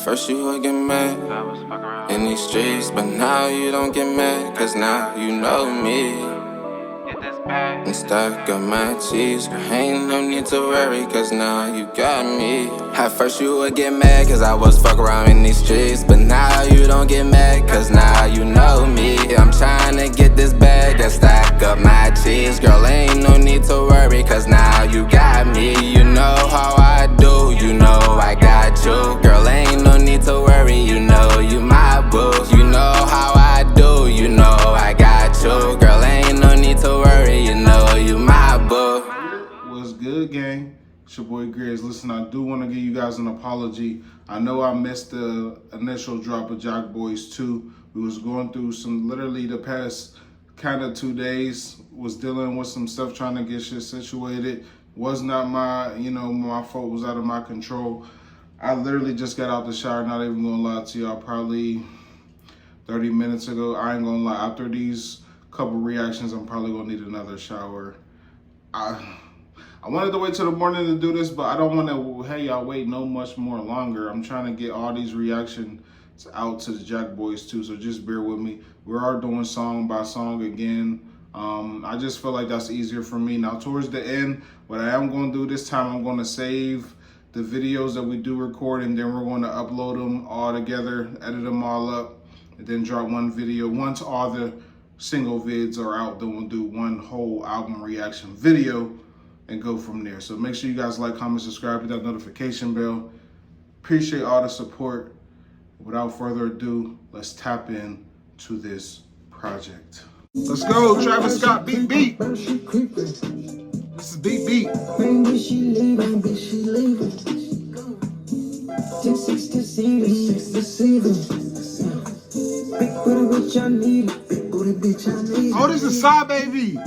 first you would get mad in these streets, but now you don't get mad, cause now you know me. And stack up my cheese, girl, ain't no need to worry, cause now you got me. At first you would get mad, cause I was fuck around in these streets, but now you don't get mad, cause now you know me. I'm trying to get this bag and stack up my cheese, girl, ain't no need to worry, cause now you got me. You know how I do, you know I got you, girl, ain't no need to worry, you know you my boo. You know how I do, you know I got you, girl, ain't no need to worry, you know you my boo. What's good, gang? It's your boy Grizz. Listen, I do want to give you guys an apology. I know I missed the initial drop of Jack Boys 2. We was going through literally the past kind of 2 days, was dealing with some stuff, trying to get shit situated. Was not my, my fault, was out of my control. I literally just got out the shower, not even gonna lie to y'all, probably 30 minutes ago. I ain't gonna lie, after these couple reactions, I'm probably gonna need another shower. I wanted to wait till the morning to do this, but I don't want to, hey, y'all wait no much more longer. I'm trying to get all these reactions out to the Jack Boys 2, so just bear with me. We are doing song by song again. I just feel like that's easier for me. Now, towards the end, what I am going to do this time, I'm going to save the videos that we do record, and then we're going to upload them all together, edit them all up, and then drop one video. Once all the single vids are out, then we'll do one whole album reaction video and go from there. So make sure you guys like, comment, subscribe, hit that notification bell. Appreciate all the support. Without further ado, let's tap in to this project. Let's go, Travis Scott, Beat Beat. This is Beat Beat. Maybe she leaving, but she leaving. 6 deceiving. Big booty bitch, I need it. Big booty bitch, I need it. Oh, this is Saw Baby.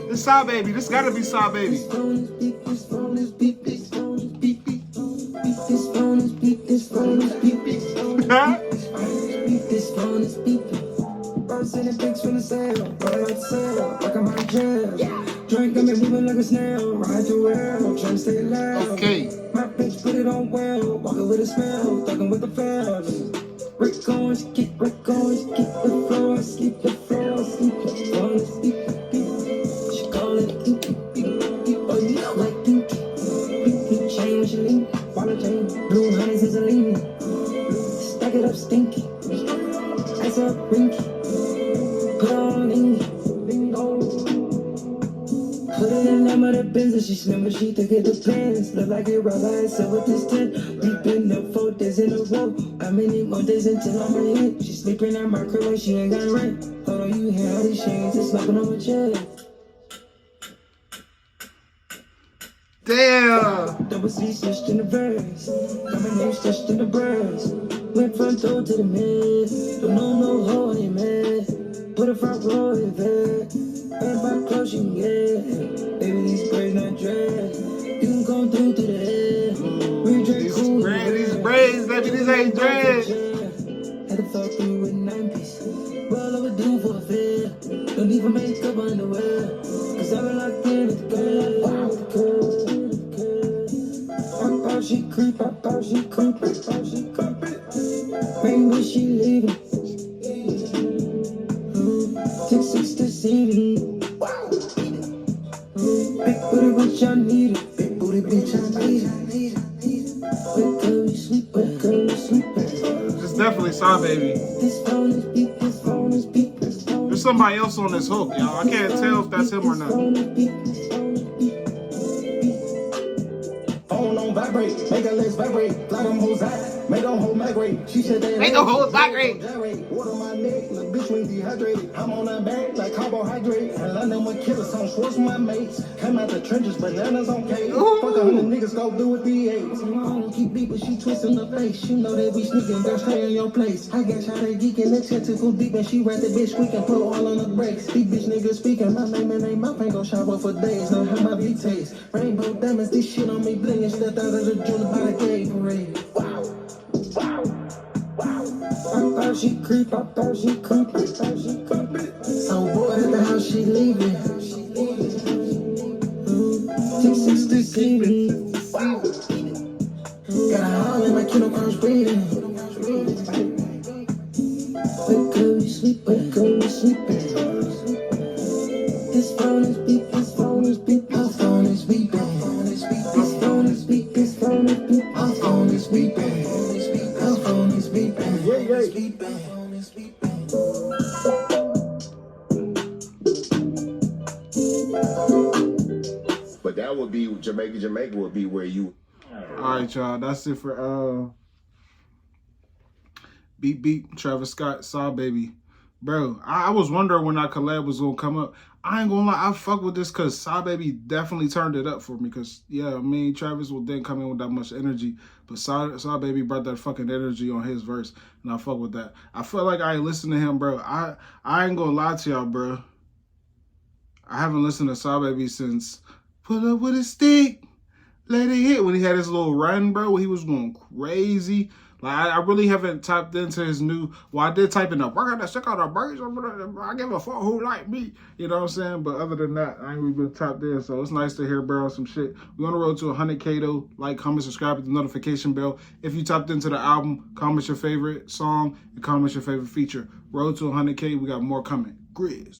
This Saw Baby. This gotta be Saw Baby. This phone is beep, this phone is beep, beep. This phone is beep, this phone is beep, beep. This phone is beep. I'm sending pics from the sale, right out sale, like I'm on jail. Drink got me moving like a snail, ride your world, trying to stay alive. Okay. My bitch put it on well, walking with a smell, talking with the fellas. Rick going, skip the floor, skip the floor, skip the floor, skip the beat. She call it beep, beep, beep, beep, oh you know like beep, beep, beep, chain when she lean, water chain, blue honey Zizalini. Stack it up stinky, ice up rinky, put on lingy, bingo. Put it in them of the business, she slim but she took it depends. Look like it rubber, so with this 10. We've been up 4 days in a row. How many more days until I'm in hit? She sleeping at my crib like she ain't got rent. Hold on, you hear all these chains, it's slapping on my chest. Damn. Double C stitched in the verse, got my name stitched in the breast. Went front door to the mid, don't know no hoe, I ain't mad. Put a front row in there, and by close you can get. Baby, these braids not dress, you can come through to the head. We drink cool, These braids, baby, these ain't dreads. had to fuck through with 9 pieces. Well overdue for a fair. Don't even make up underwear, cause I've been locked in with the girl. I thought she creep, I thought she creep, I thought she creep. Maybe she leaving. 6 deceiving. Big booty bitch, I need it. Big booty bitch, I need it. Wake up, you sleep, wake up, you sleep. It's definitely Saw Baby. This phone is beep, this phone is beep, this phone There's somebody else on this hook, y'all. I can't tell if that's him or not. Phone on vibrate, make her legs vibrate, fly them hoes out, make them hoes migrate. She said they Make them hoes migrate. Water my neck, little bitch ain't dehydrated. I'm on her back like carbohydrate. And London with killers on Schwartz, my mates. Come out the trenches, bananas on cake. Fuck 100 niggas, go do with the AIDS. I don't keep beat, but she twisting the face. You know that we sneaking, girl, stay in your place. I guess how they geeking, the tentacle deep, and she right the bitch squeaking, put all on the brakes. These bitch niggas speaking, my name and ain't my ain't gon' shower for days. Know how my beat taste. Rainbow diamonds, this shit on me blingin', stepped out of the jewelry by the gay parade. Wow. I thought she creep, I thought she creep, I thought she creep. So boy, at the house she leaving. 6 deceiving. Got a hollering like you know I'm breathing. Wake up, you sleep, wake up, you sleeping. This phone is beep, this phone is beep, my phone is beeping. This phone is beep, this phone is beep, my phone is beeping. My phone is beeping, yeah, yeah. Phone is beeping. But that would be Jamaica would be where you. All right, y'all. That's it for Beep Beep, Travis Scott, Saw Baby. Bro, I was wondering when that collab was gonna come up. I ain't gonna lie, I fuck with this because Saw Baby definitely turned it up for me. Cause yeah, I mean Travis didn't come in with that much energy, but Saw Baby brought that fucking energy on his verse, and I fuck with that. I feel like I ain't listened to him, bro. I ain't gonna lie to y'all, bro. I haven't listened to Saw Baby since Pull Up With A Stick, Let It Hit, when he had his little run, bro, where he was going crazy. Like, I really haven't tapped into his new, well, I did type in the burger that stick out the burgers. I give a fuck who like me. You know what I'm saying? But other than that, I ain't really been tapped in. So it's nice to hear, bro, some shit. We're on the road to 100K though. Like, comment, subscribe, hit the notification bell. If you tapped into the album, comment your favorite song and comment your favorite feature. Road to 100K, we got more coming. Grizz.